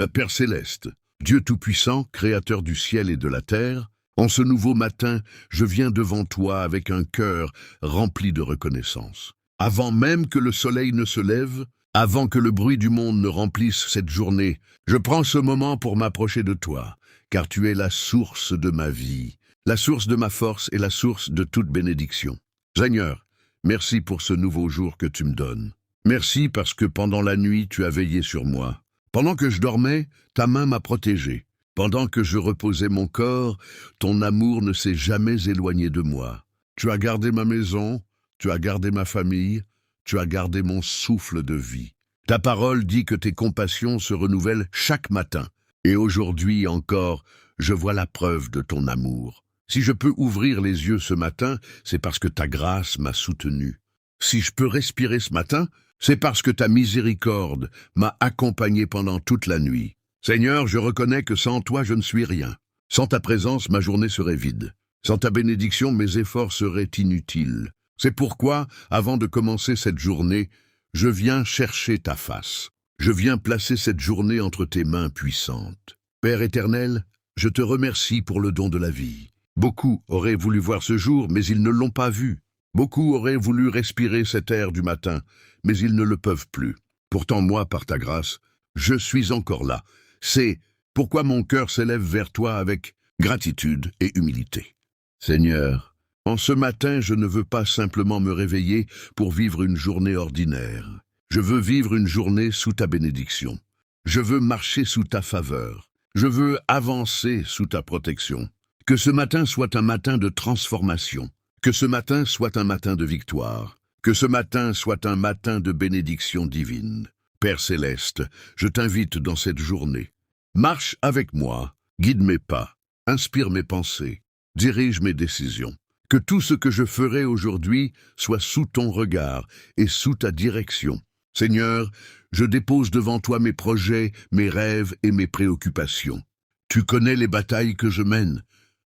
Père céleste, Dieu Tout-Puissant, Créateur du ciel et de la terre, en ce nouveau matin, je viens devant toi avec un cœur rempli de reconnaissance. Avant même que le soleil ne se lève, avant que le bruit du monde ne remplisse cette journée, je prends ce moment pour m'approcher de toi, car tu es la source de ma vie, la source de ma force et la source de toute bénédiction. Seigneur, merci pour ce nouveau jour que tu me donnes. Merci parce que pendant la nuit, tu as veillé sur moi. Pendant que je dormais, ta main m'a protégé. Pendant que je reposais mon corps, ton amour ne s'est jamais éloigné de moi. Tu as gardé ma maison, tu as gardé ma famille, tu as gardé mon souffle de vie. Ta parole dit que tes compassions se renouvellent chaque matin. Et aujourd'hui encore, je vois la preuve de ton amour. Si je peux ouvrir les yeux ce matin, c'est parce que ta grâce m'a soutenu. Si je peux respirer ce matin, c'est parce que ta miséricorde m'a accompagné pendant toute la nuit. Seigneur, je reconnais que sans toi, je ne suis rien. Sans ta présence, ma journée serait vide. Sans ta bénédiction, mes efforts seraient inutiles. C'est pourquoi, avant de commencer cette journée, je viens chercher ta face. Je viens placer cette journée entre tes mains puissantes. Père éternel, je te remercie pour le don de la vie. Beaucoup auraient voulu voir ce jour, mais ils ne l'ont pas vu. Beaucoup auraient voulu respirer cet air du matin, mais ils ne le peuvent plus. Pourtant, moi, par ta grâce, je suis encore là. C'est pourquoi mon cœur s'élève vers toi avec gratitude et humilité. Seigneur, en ce matin, je ne veux pas simplement me réveiller pour vivre une journée ordinaire. Je veux vivre une journée sous ta bénédiction. Je veux marcher sous ta faveur. Je veux avancer sous ta protection. Que ce matin soit un matin de transformation. Que ce matin soit un matin de victoire. Que ce matin soit un matin de bénédiction divine. Père céleste, je t'invite dans cette journée. Marche avec moi, guide mes pas, inspire mes pensées, dirige mes décisions. Que tout ce que je ferai aujourd'hui soit sous ton regard et sous ta direction. Seigneur, je dépose devant toi mes projets, mes rêves et mes préoccupations. Tu connais les batailles que je mène.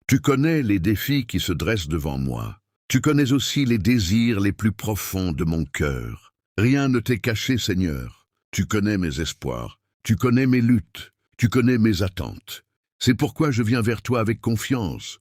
Tu connais les défis qui se dressent devant moi. Tu connais aussi les désirs les plus profonds de mon cœur. Rien ne t'est caché, Seigneur. Tu connais mes espoirs. Tu connais mes luttes. Tu connais mes attentes. C'est pourquoi je viens vers toi avec confiance.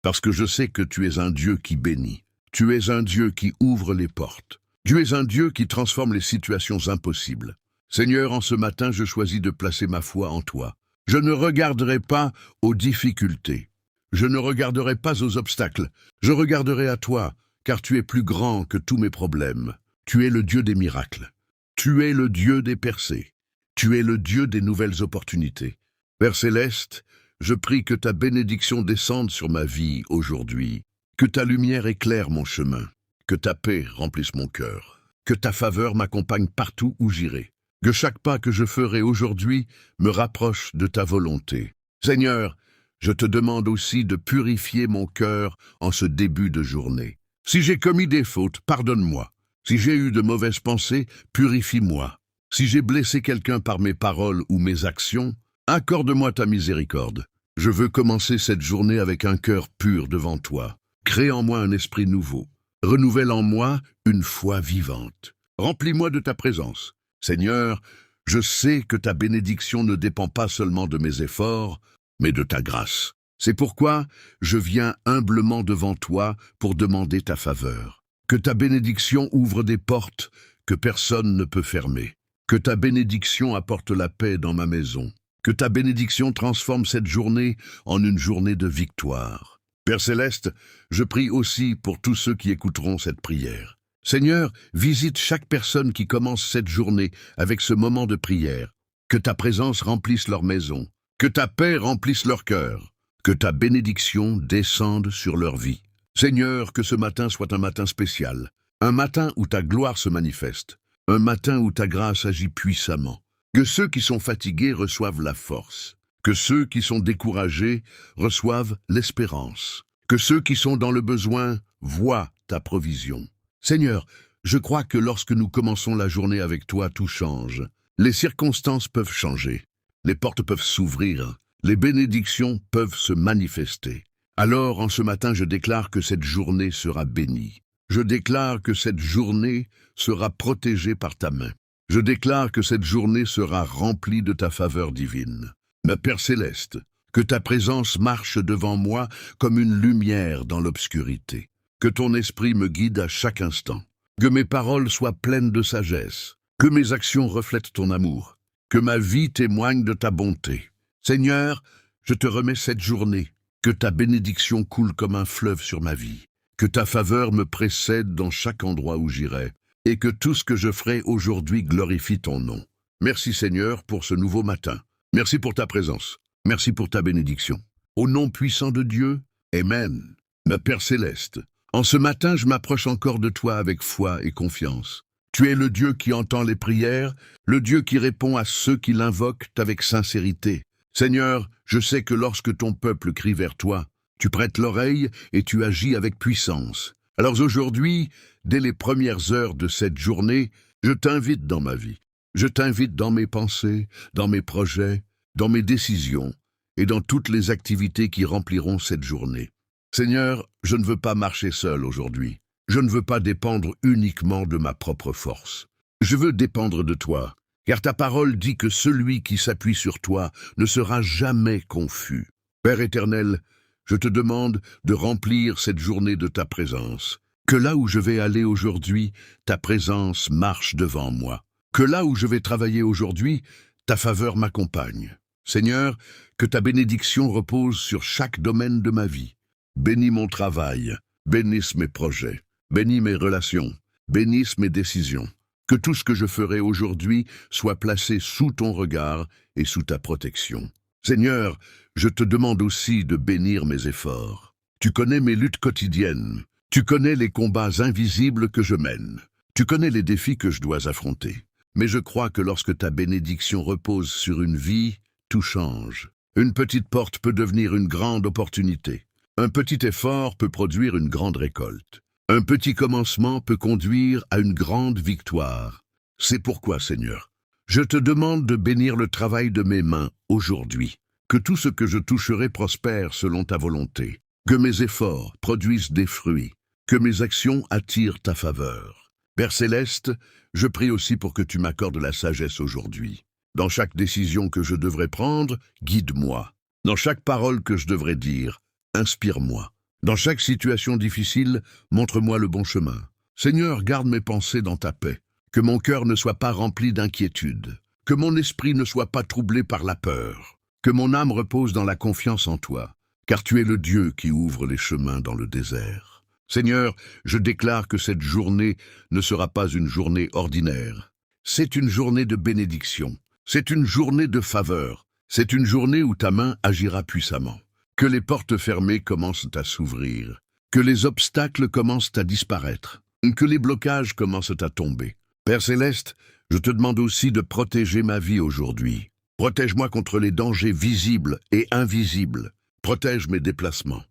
Parce que je sais que tu es un Dieu qui bénit. Tu es un Dieu qui ouvre les portes. Tu es un Dieu qui transforme les situations impossibles. Seigneur, en ce matin, je choisis de placer ma foi en toi. Je ne regarderai pas aux difficultés. Je ne regarderai pas aux obstacles. Je regarderai à toi, car tu es plus grand que tous mes problèmes. Tu es le Dieu des miracles. Tu es le Dieu des percées. Tu es le Dieu des nouvelles opportunités. Père céleste, je prie que ta bénédiction descende sur ma vie aujourd'hui, que ta lumière éclaire mon chemin, que ta paix remplisse mon cœur, que ta faveur m'accompagne partout où j'irai, que chaque pas que je ferai aujourd'hui me rapproche de ta volonté. Seigneur, je te demande aussi de purifier mon cœur en ce début de journée. Si j'ai commis des fautes, pardonne-moi. Si j'ai eu de mauvaises pensées, purifie-moi. Si j'ai blessé quelqu'un par mes paroles ou mes actions, accorde-moi ta miséricorde. Je veux commencer cette journée avec un cœur pur devant toi. Crée en moi un esprit nouveau. Renouvelle en moi une foi vivante. Remplis-moi de ta présence. Seigneur, je sais que ta bénédiction ne dépend pas seulement de mes efforts, mais de ta grâce. C'est pourquoi je viens humblement devant toi pour demander ta faveur. Que ta bénédiction ouvre des portes que personne ne peut fermer. Que ta bénédiction apporte la paix dans ma maison. Que ta bénédiction transforme cette journée en une journée de victoire. Père céleste, je prie aussi pour tous ceux qui écouteront cette prière. Seigneur, visite chaque personne qui commence cette journée avec ce moment de prière. Que ta présence remplisse leur maison. Que ta paix remplisse leur cœur. Que ta bénédiction descende sur leur vie. Seigneur, que ce matin soit un matin spécial. Un matin où ta gloire se manifeste. Un matin où ta grâce agit puissamment. Que ceux qui sont fatigués reçoivent la force. Que ceux qui sont découragés reçoivent l'espérance. Que ceux qui sont dans le besoin voient ta provision. Seigneur, je crois que lorsque nous commençons la journée avec toi, tout change. Les circonstances peuvent changer. Les portes peuvent s'ouvrir. Les bénédictions peuvent se manifester. Alors, en ce matin, je déclare que cette journée sera bénie. Je déclare que cette journée sera protégée par ta main. Je déclare que cette journée sera remplie de ta faveur divine. Ma Père céleste, que ta présence marche devant moi comme une lumière dans l'obscurité. Que ton esprit me guide à chaque instant. Que mes paroles soient pleines de sagesse. Que mes actions reflètent ton amour. Que ma vie témoigne de ta bonté. Seigneur, je te remets cette journée. Que ta bénédiction coule comme un fleuve sur ma vie. Que ta faveur me précède dans chaque endroit où j'irai. Et que tout ce que je ferai aujourd'hui glorifie ton nom. Merci Seigneur pour ce nouveau matin. Merci pour ta présence. Merci pour ta bénédiction. Au nom puissant de Dieu, Amen. Ma Père céleste, en ce matin je m'approche encore de toi avec foi et confiance. Tu es le Dieu qui entend les prières, le Dieu qui répond à ceux qui l'invoquent avec sincérité. Seigneur, je sais que lorsque ton peuple crie vers toi, tu prêtes l'oreille et tu agis avec puissance. Alors aujourd'hui, dès les premières heures de cette journée, je t'invite dans ma vie. Je t'invite dans mes pensées, dans mes projets, dans mes décisions et dans toutes les activités qui rempliront cette journée. Seigneur, je ne veux pas marcher seul aujourd'hui. Je ne veux pas dépendre uniquement de ma propre force. Je veux dépendre de toi, car ta parole dit que celui qui s'appuie sur toi ne sera jamais confus. Père éternel, je te demande de remplir cette journée de ta présence. Que là où je vais aller aujourd'hui, ta présence marche devant moi. Que là où je vais travailler aujourd'hui, ta faveur m'accompagne. Seigneur, que ta bénédiction repose sur chaque domaine de ma vie. Bénis mon travail, bénisse mes projets, bénis mes relations, bénisse mes décisions. Que tout ce que je ferai aujourd'hui soit placé sous ton regard et sous ta protection. Seigneur, je te demande aussi de bénir mes efforts. Tu connais mes luttes quotidiennes. Tu connais les combats invisibles que je mène. Tu connais les défis que je dois affronter. Mais je crois que lorsque ta bénédiction repose sur une vie, tout change. Une petite porte peut devenir une grande opportunité. Un petit effort peut produire une grande récolte. Un petit commencement peut conduire à une grande victoire. C'est pourquoi, Seigneur, je te demande de bénir le travail de mes mains aujourd'hui. Que tout ce que je toucherai prospère selon ta volonté. Que mes efforts produisent des fruits. Que mes actions attirent ta faveur. Père céleste, je prie aussi pour que tu m'accordes la sagesse aujourd'hui. Dans chaque décision que je devrais prendre, guide-moi. Dans chaque parole que je devrais dire, inspire-moi. Dans chaque situation difficile, montre-moi le bon chemin. Seigneur, garde mes pensées dans ta paix. Que mon cœur ne soit pas rempli d'inquiétude. Que mon esprit ne soit pas troublé par la peur. Que mon âme repose dans la confiance en toi, car tu es le Dieu qui ouvre les chemins dans le désert. Seigneur, je déclare que cette journée ne sera pas une journée ordinaire. C'est une journée de bénédiction. C'est une journée de faveur. C'est une journée où ta main agira puissamment. Que les portes fermées commencent à s'ouvrir. Que les obstacles commencent à disparaître. Que les blocages commencent à tomber. Père céleste, je te demande aussi de protéger ma vie aujourd'hui. Protège-moi contre les dangers visibles et invisibles. Protège mes déplacements.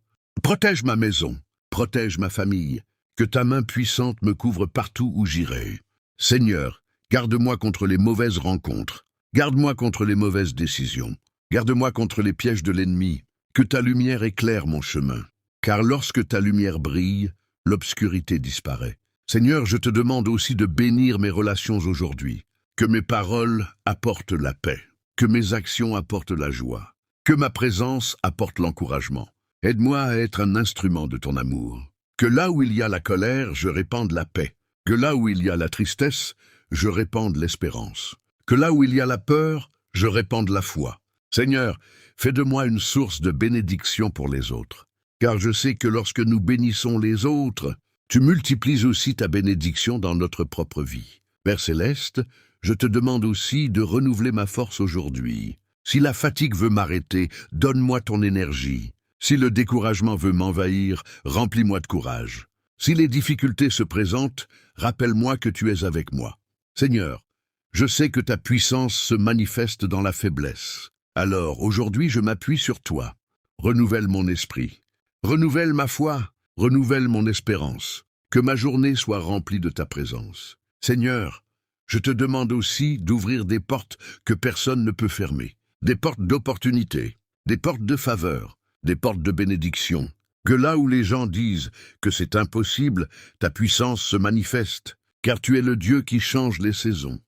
Protège ma maison. Protège ma famille. Que ta main puissante me couvre partout où j'irai. Seigneur, garde-moi contre les mauvaises rencontres. Garde-moi contre les mauvaises décisions. Garde-moi contre les pièges de l'ennemi. Que ta lumière éclaire mon chemin. Car lorsque ta lumière brille, l'obscurité disparaît. Seigneur, je te demande aussi de bénir mes relations aujourd'hui. Que mes paroles apportent la paix. Que mes actions apportent la joie. Que ma présence apporte l'encouragement. Aide-moi à être un instrument de ton amour. Que là où il y a la colère, je répande la paix. Que là où il y a la tristesse, je répande l'espérance. Que là où il y a la peur, je répande la foi. Seigneur, fais de moi une source de bénédiction pour les autres. Car je sais que lorsque nous bénissons les autres, tu multiplies aussi ta bénédiction dans notre propre vie. Père céleste, je te demande aussi de renouveler ma force aujourd'hui. Si la fatigue veut m'arrêter, donne-moi ton énergie. Si le découragement veut m'envahir, remplis-moi de courage. Si les difficultés se présentent, rappelle-moi que tu es avec moi. Seigneur, je sais que ta puissance se manifeste dans la faiblesse. Alors, aujourd'hui, je m'appuie sur toi. Renouvelle mon esprit. Renouvelle ma foi. Renouvelle mon espérance. Que ma journée soit remplie de ta présence. Seigneur, je te demande aussi d'ouvrir des portes que personne ne peut fermer. Des portes d'opportunité, des portes de faveur, des portes de bénédiction. Que là où les gens disent que c'est impossible, ta puissance se manifeste, car tu es le Dieu qui change les saisons.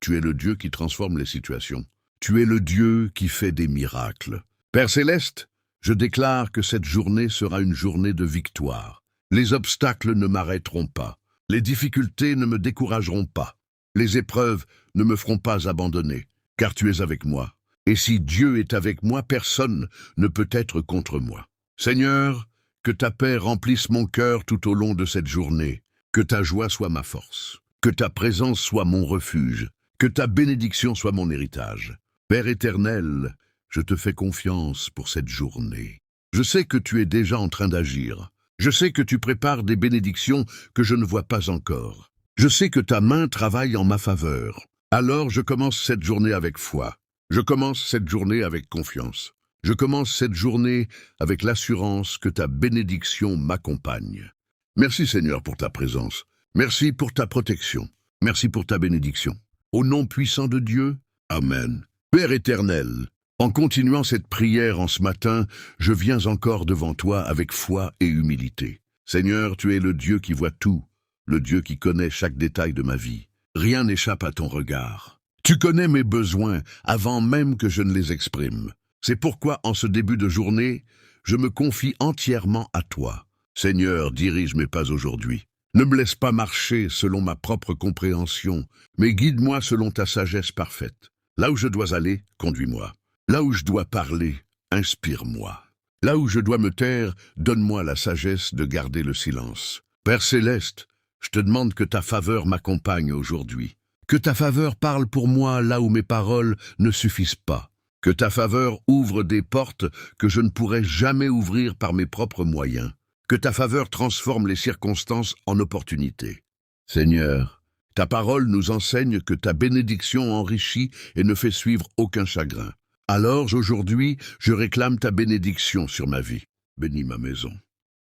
Tu es le Dieu qui transforme les situations. Tu es le Dieu qui fait des miracles. Père céleste, je déclare que cette journée sera une journée de victoire. Les obstacles ne m'arrêteront pas. Les difficultés ne me décourageront pas. Les épreuves ne me feront pas abandonner, car tu es avec moi. Et si Dieu est avec moi, personne ne peut être contre moi. Seigneur, que ta paix remplisse mon cœur tout au long de cette journée. Que ta joie soit ma force. Que ta présence soit mon refuge. Que ta bénédiction soit mon héritage. Père éternel, je te fais confiance pour cette journée. Je sais que tu es déjà en train d'agir. Je sais que tu prépares des bénédictions que je ne vois pas encore. Je sais que ta main travaille en ma faveur. Alors je commence cette journée avec foi. Je commence cette journée avec confiance. Je commence cette journée avec l'assurance que ta bénédiction m'accompagne. Merci Seigneur pour ta présence. Merci pour ta protection. Merci pour ta bénédiction. Au nom puissant de Dieu, Amen. Père éternel, en continuant cette prière en ce matin, je viens encore devant toi avec foi et humilité. Seigneur, tu es le Dieu qui voit tout, le Dieu qui connaît chaque détail de ma vie. Rien n'échappe à ton regard. Tu connais mes besoins avant même que je ne les exprime. C'est pourquoi, en ce début de journée, je me confie entièrement à toi. Seigneur, dirige mes pas aujourd'hui. Ne me laisse pas marcher selon ma propre compréhension, mais guide-moi selon ta sagesse parfaite. Là où je dois aller, conduis-moi. Là où je dois parler, inspire-moi. Là où je dois me taire, donne-moi la sagesse de garder le silence. Père céleste, je te demande que ta faveur m'accompagne aujourd'hui. Que ta faveur parle pour moi là où mes paroles ne suffisent pas. Que ta faveur ouvre des portes que je ne pourrais jamais ouvrir par mes propres moyens. Que ta faveur transforme les circonstances en opportunités. Seigneur, ta parole nous enseigne que ta bénédiction enrichit et ne fait suivre aucun chagrin. Alors aujourd'hui, je réclame ta bénédiction sur ma vie. Bénis ma maison.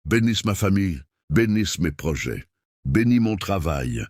Bénisse ma famille. Bénisse mes projets. Bénis mon travail.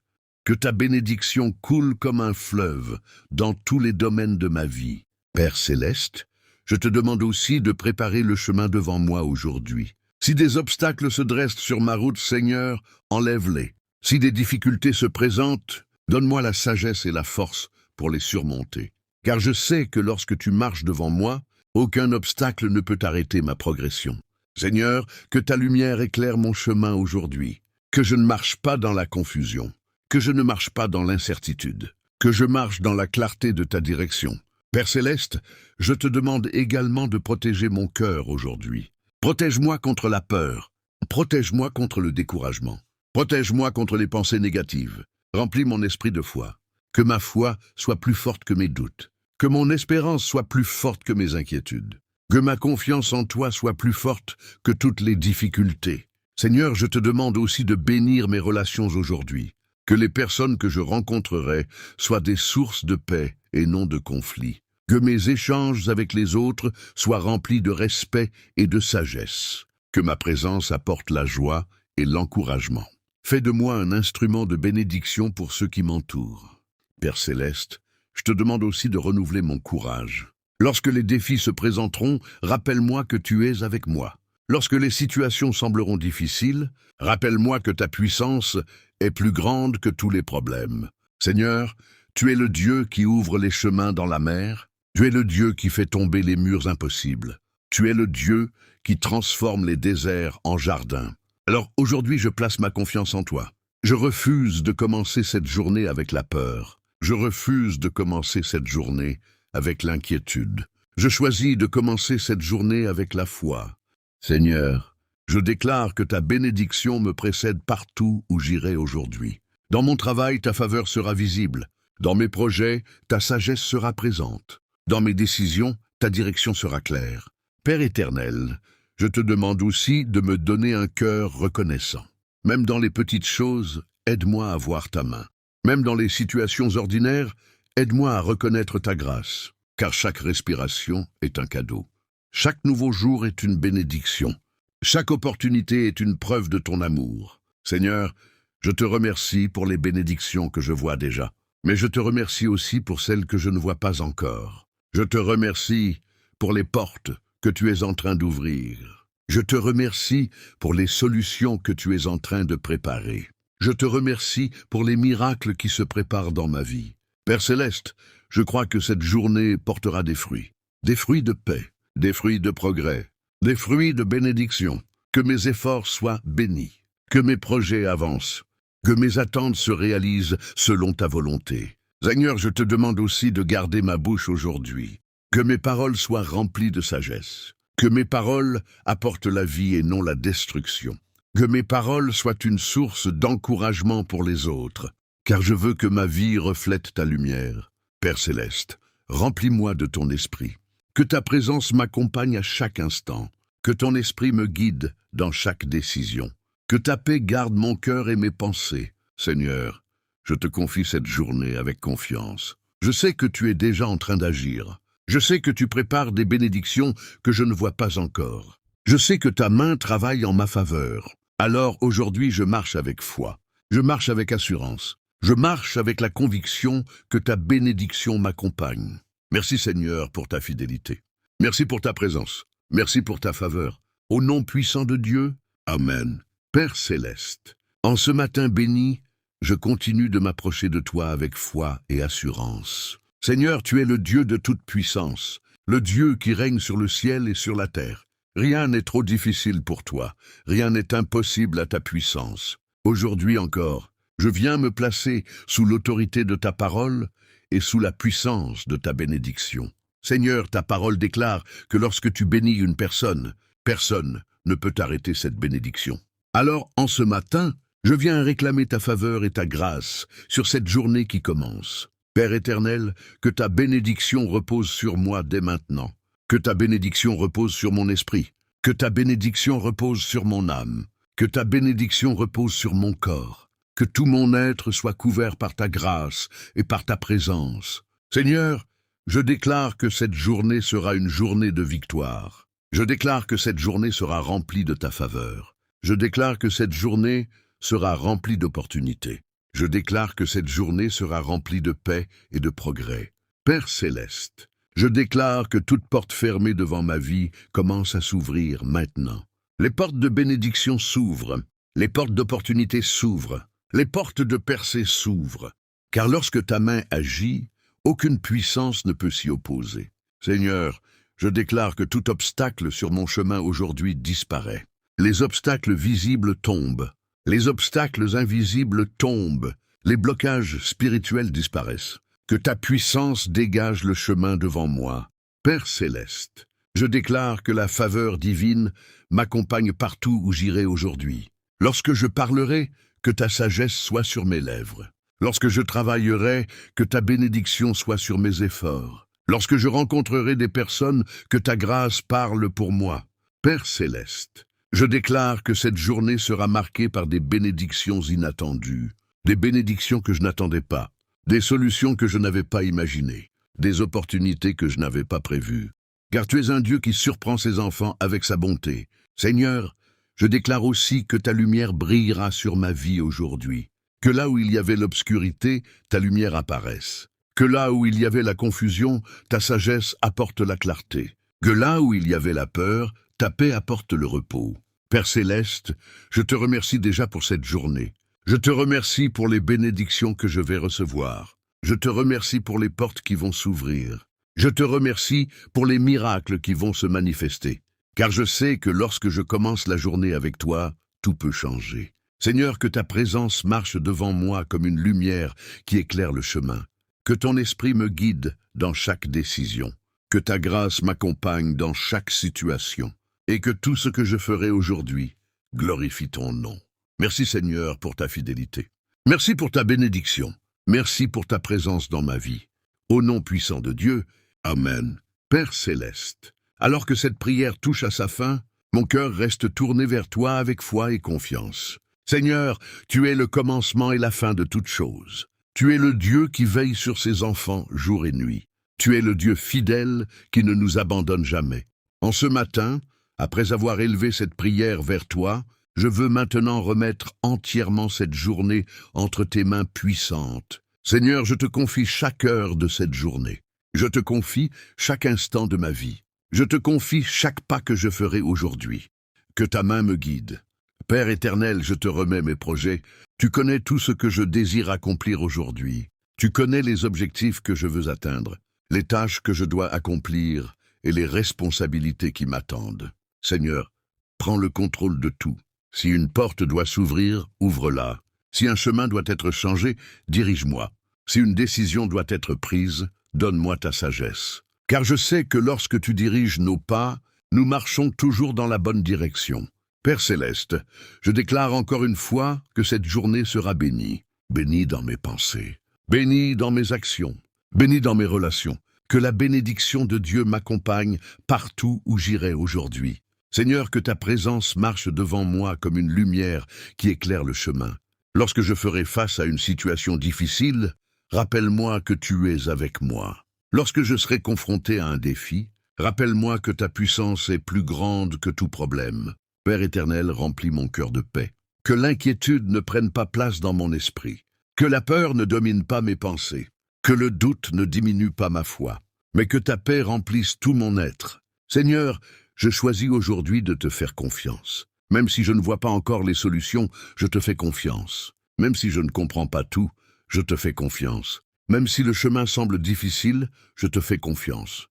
Que ta bénédiction coule comme un fleuve dans tous les domaines de ma vie. Père céleste, je te demande aussi de préparer le chemin devant moi aujourd'hui. Si des obstacles se dressent sur ma route, Seigneur, enlève-les. Si des difficultés se présentent, donne-moi la sagesse et la force pour les surmonter. Car je sais que lorsque tu marches devant moi, aucun obstacle ne peut arrêter ma progression. Seigneur, que ta lumière éclaire mon chemin aujourd'hui. Que je ne marche pas dans la confusion. Que je ne marche pas dans l'incertitude. Que je marche dans la clarté de ta direction. Père céleste, je te demande également de protéger mon cœur aujourd'hui. Protège-moi contre la peur. Protège-moi contre le découragement. Protège-moi contre les pensées négatives. Remplis mon esprit de foi. Que ma foi soit plus forte que mes doutes. Que mon espérance soit plus forte que mes inquiétudes. Que ma confiance en toi soit plus forte que toutes les difficultés. Seigneur, je te demande aussi de bénir mes relations aujourd'hui. Que les personnes que je rencontrerai soient des sources de paix et non de conflit. Que mes échanges avec les autres soient remplis de respect et de sagesse. Que ma présence apporte la joie et l'encouragement. Fais de moi un instrument de bénédiction pour ceux qui m'entourent. Père céleste, je te demande aussi de renouveler mon courage. Lorsque les défis se présenteront, rappelle-moi que tu es avec moi. Lorsque les situations sembleront difficiles, rappelle-moi que ta puissance est plus grande que tous les problèmes. Seigneur, tu es le Dieu qui ouvre les chemins dans la mer. Tu es le Dieu qui fait tomber les murs impossibles. Tu es le Dieu qui transforme les déserts en jardins. Alors aujourd'hui, je place ma confiance en toi. Je refuse de commencer cette journée avec la peur. Je refuse de commencer cette journée avec l'inquiétude. Je choisis de commencer cette journée avec la foi. Seigneur, je déclare que ta bénédiction me précède partout où j'irai aujourd'hui. Dans mon travail, ta faveur sera visible. Dans mes projets, ta sagesse sera présente. Dans mes décisions, ta direction sera claire. Père éternel, je te demande aussi de me donner un cœur reconnaissant. Même dans les petites choses, aide-moi à voir ta main. Même dans les situations ordinaires, aide-moi à reconnaître ta grâce, car chaque respiration est un cadeau. Chaque nouveau jour est une bénédiction. Chaque opportunité est une preuve de ton amour. Seigneur, je te remercie pour les bénédictions que je vois déjà, mais je te remercie aussi pour celles que je ne vois pas encore. Je te remercie pour les portes que tu es en train d'ouvrir. Je te remercie pour les solutions que tu es en train de préparer. Je te remercie pour les miracles qui se préparent dans ma vie. Père céleste, je crois que cette journée portera des fruits de paix, des fruits de progrès, des fruits de bénédiction, que mes efforts soient bénis, que mes projets avancent, que mes attentes se réalisent selon ta volonté. Seigneur, je te demande aussi de garder ma bouche aujourd'hui, que mes paroles soient remplies de sagesse, que mes paroles apportent la vie et non la destruction, que mes paroles soient une source d'encouragement pour les autres, car je veux que ma vie reflète ta lumière. Père céleste, remplis-moi de ton esprit, que ta présence m'accompagne à chaque instant, que ton esprit me guide dans chaque décision, que ta paix garde mon cœur et mes pensées. Seigneur, je te confie cette journée avec confiance. Je sais que tu es déjà en train d'agir. Je sais que tu prépares des bénédictions que je ne vois pas encore. Je sais que ta main travaille en ma faveur. Alors aujourd'hui, je marche avec foi. Je marche avec assurance. Je marche avec la conviction que ta bénédiction m'accompagne. Merci Seigneur pour ta fidélité. Merci pour ta présence. Merci pour ta faveur. Au nom puissant de Dieu, Amen. Père céleste, en ce matin béni, je continue de m'approcher de toi avec foi et assurance. Seigneur, tu es le Dieu de toute puissance, le Dieu qui règne sur le ciel et sur la terre. Rien n'est trop difficile pour toi, rien n'est impossible à ta puissance. Aujourd'hui encore, je viens me placer sous l'autorité de ta parole et sous la puissance de ta bénédiction. Seigneur, ta parole déclare que lorsque tu bénis une personne, personne ne peut arrêter cette bénédiction. Alors, en ce matin, je viens réclamer ta faveur et ta grâce sur cette journée qui commence. Père éternel, que ta bénédiction repose sur moi dès maintenant, que ta bénédiction repose sur mon esprit, que ta bénédiction repose sur mon âme, que ta bénédiction repose sur mon corps, que tout mon être soit couvert par ta grâce et par ta présence. Seigneur, je déclare que cette journée sera une journée de victoire. Je déclare que cette journée sera remplie de ta faveur. Je déclare que cette journée sera remplie d'opportunités. Je déclare que cette journée sera remplie de paix et de progrès. Père céleste, je déclare que toute porte fermée devant ma vie commence à s'ouvrir maintenant. Les portes de bénédiction s'ouvrent, les portes d'opportunité s'ouvrent, les portes de percée s'ouvrent. Car lorsque ta main agit, aucune puissance ne peut s'y opposer. Seigneur, je déclare que tout obstacle sur mon chemin aujourd'hui disparaît. Les obstacles visibles tombent. Les obstacles invisibles tombent, les blocages spirituels disparaissent. Que ta puissance dégage le chemin devant moi. Père céleste, je déclare que la faveur divine m'accompagne partout où j'irai aujourd'hui. Lorsque je parlerai, que ta sagesse soit sur mes lèvres. Lorsque je travaillerai, que ta bénédiction soit sur mes efforts. Lorsque je rencontrerai des personnes, que ta grâce parle pour moi. Père céleste, je déclare que cette journée sera marquée par des bénédictions inattendues, des bénédictions que je n'attendais pas, des solutions que je n'avais pas imaginées, des opportunités que je n'avais pas prévues. Car tu es un Dieu qui surprend ses enfants avec sa bonté. Seigneur, je déclare aussi que ta lumière brillera sur ma vie aujourd'hui, que là où il y avait l'obscurité, ta lumière apparaisse, que là où il y avait la confusion, ta sagesse apporte la clarté, que là où il y avait la peur, ta paix apporte le repos. Père céleste, je te remercie déjà pour cette journée. Je te remercie pour les bénédictions que je vais recevoir. Je te remercie pour les portes qui vont s'ouvrir. Je te remercie pour les miracles qui vont se manifester. Car je sais que lorsque je commence la journée avec toi, tout peut changer. Seigneur, que ta présence marche devant moi comme une lumière qui éclaire le chemin. Que ton esprit me guide dans chaque décision. Que ta grâce m'accompagne dans chaque situation. Et que tout ce que je ferai aujourd'hui glorifie ton nom. Merci Seigneur pour ta fidélité. Merci pour ta bénédiction. Merci pour ta présence dans ma vie. Au nom puissant de Dieu, Amen. Père céleste, alors que cette prière touche à sa fin, mon cœur reste tourné vers toi avec foi et confiance. Seigneur, tu es le commencement et la fin de toutes choses. Tu es le Dieu qui veille sur ses enfants jour et nuit. Tu es le Dieu fidèle qui ne nous abandonne jamais. En ce matin, après avoir élevé cette prière vers toi, je veux maintenant remettre entièrement cette journée entre tes mains puissantes. Seigneur, je te confie chaque heure de cette journée. Je te confie chaque instant de ma vie. Je te confie chaque pas que je ferai aujourd'hui. Que ta main me guide. Père éternel, je te remets mes projets. Tu connais tout ce que je désire accomplir aujourd'hui. Tu connais les objectifs que je veux atteindre, les tâches que je dois accomplir et les responsabilités qui m'attendent. Seigneur, prends le contrôle de tout. Si une porte doit s'ouvrir, ouvre-la. Si un chemin doit être changé, dirige-moi. Si une décision doit être prise, donne-moi ta sagesse. Car je sais que lorsque tu diriges nos pas, nous marchons toujours dans la bonne direction. Père Céleste, je déclare encore une fois que cette journée sera bénie. Bénie dans mes pensées, bénie dans mes actions, bénie dans mes relations. Que la bénédiction de Dieu m'accompagne partout où j'irai aujourd'hui. Seigneur, que ta présence marche devant moi comme une lumière qui éclaire le chemin. Lorsque je ferai face à une situation difficile, rappelle-moi que tu es avec moi. Lorsque je serai confronté à un défi, rappelle-moi que ta puissance est plus grande que tout problème. Père éternel, remplis mon cœur de paix. Que l'inquiétude ne prenne pas place dans mon esprit. Que la peur ne domine pas mes pensées. Que le doute ne diminue pas ma foi. Mais que ta paix remplisse tout mon être. Seigneur, je choisis aujourd'hui de te faire confiance. Même si je ne vois pas encore les solutions, je te fais confiance. Même si je ne comprends pas tout, je te fais confiance. Même si le chemin semble difficile, je te fais confiance.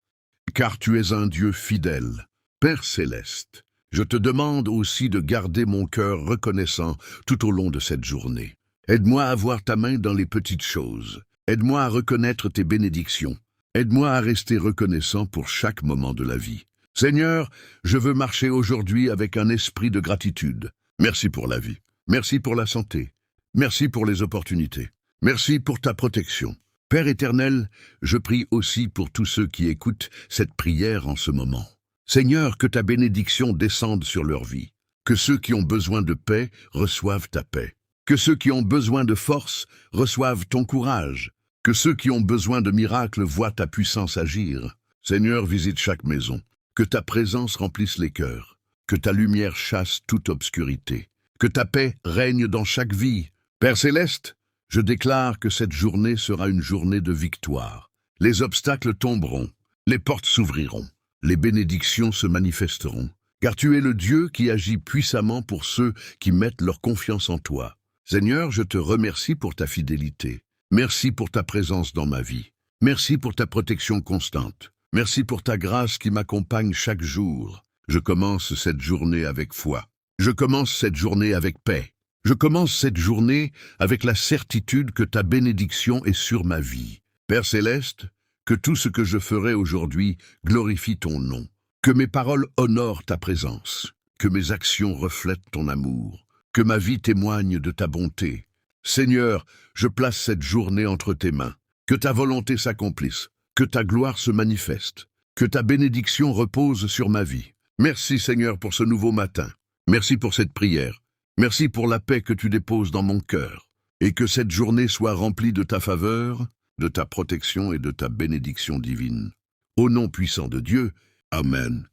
Car tu es un Dieu fidèle. Père Céleste, je te demande aussi de garder mon cœur reconnaissant tout au long de cette journée. Aide-moi à voir ta main dans les petites choses. Aide-moi à reconnaître tes bénédictions. Aide-moi à rester reconnaissant pour chaque moment de la vie. Seigneur, je veux marcher aujourd'hui avec un esprit de gratitude. Merci pour la vie. Merci pour la santé. Merci pour les opportunités. Merci pour ta protection. Père éternel, je prie aussi pour tous ceux qui écoutent cette prière en ce moment. Seigneur, que ta bénédiction descende sur leur vie. Que ceux qui ont besoin de paix reçoivent ta paix. Que ceux qui ont besoin de force reçoivent ton courage. Que ceux qui ont besoin de miracles voient ta puissance agir. Seigneur, visite chaque maison. Que ta présence remplisse les cœurs. Que ta lumière chasse toute obscurité. Que ta paix règne dans chaque vie. Père Céleste, je déclare que cette journée sera une journée de victoire. Les obstacles tomberont. Les portes s'ouvriront. Les bénédictions se manifesteront. Car tu es le Dieu qui agit puissamment pour ceux qui mettent leur confiance en toi. Seigneur, je te remercie pour ta fidélité. Merci pour ta présence dans ma vie. Merci pour ta protection constante. Merci pour ta grâce qui m'accompagne chaque jour. Je commence cette journée avec foi. Je commence cette journée avec paix. Je commence cette journée avec la certitude que ta bénédiction est sur ma vie. Père Céleste, que tout ce que je ferai aujourd'hui glorifie ton nom. Que mes paroles honorent ta présence. Que mes actions reflètent ton amour. Que ma vie témoigne de ta bonté. Seigneur, je place cette journée entre tes mains. Que ta volonté s'accomplisse. Que ta gloire se manifeste. Que ta bénédiction repose sur ma vie. Merci Seigneur pour ce nouveau matin. Merci pour cette prière. Merci pour la paix que tu déposes dans mon cœur. Et que cette journée soit remplie de ta faveur, de ta protection et de ta bénédiction divine. Au nom puissant de Dieu, Amen.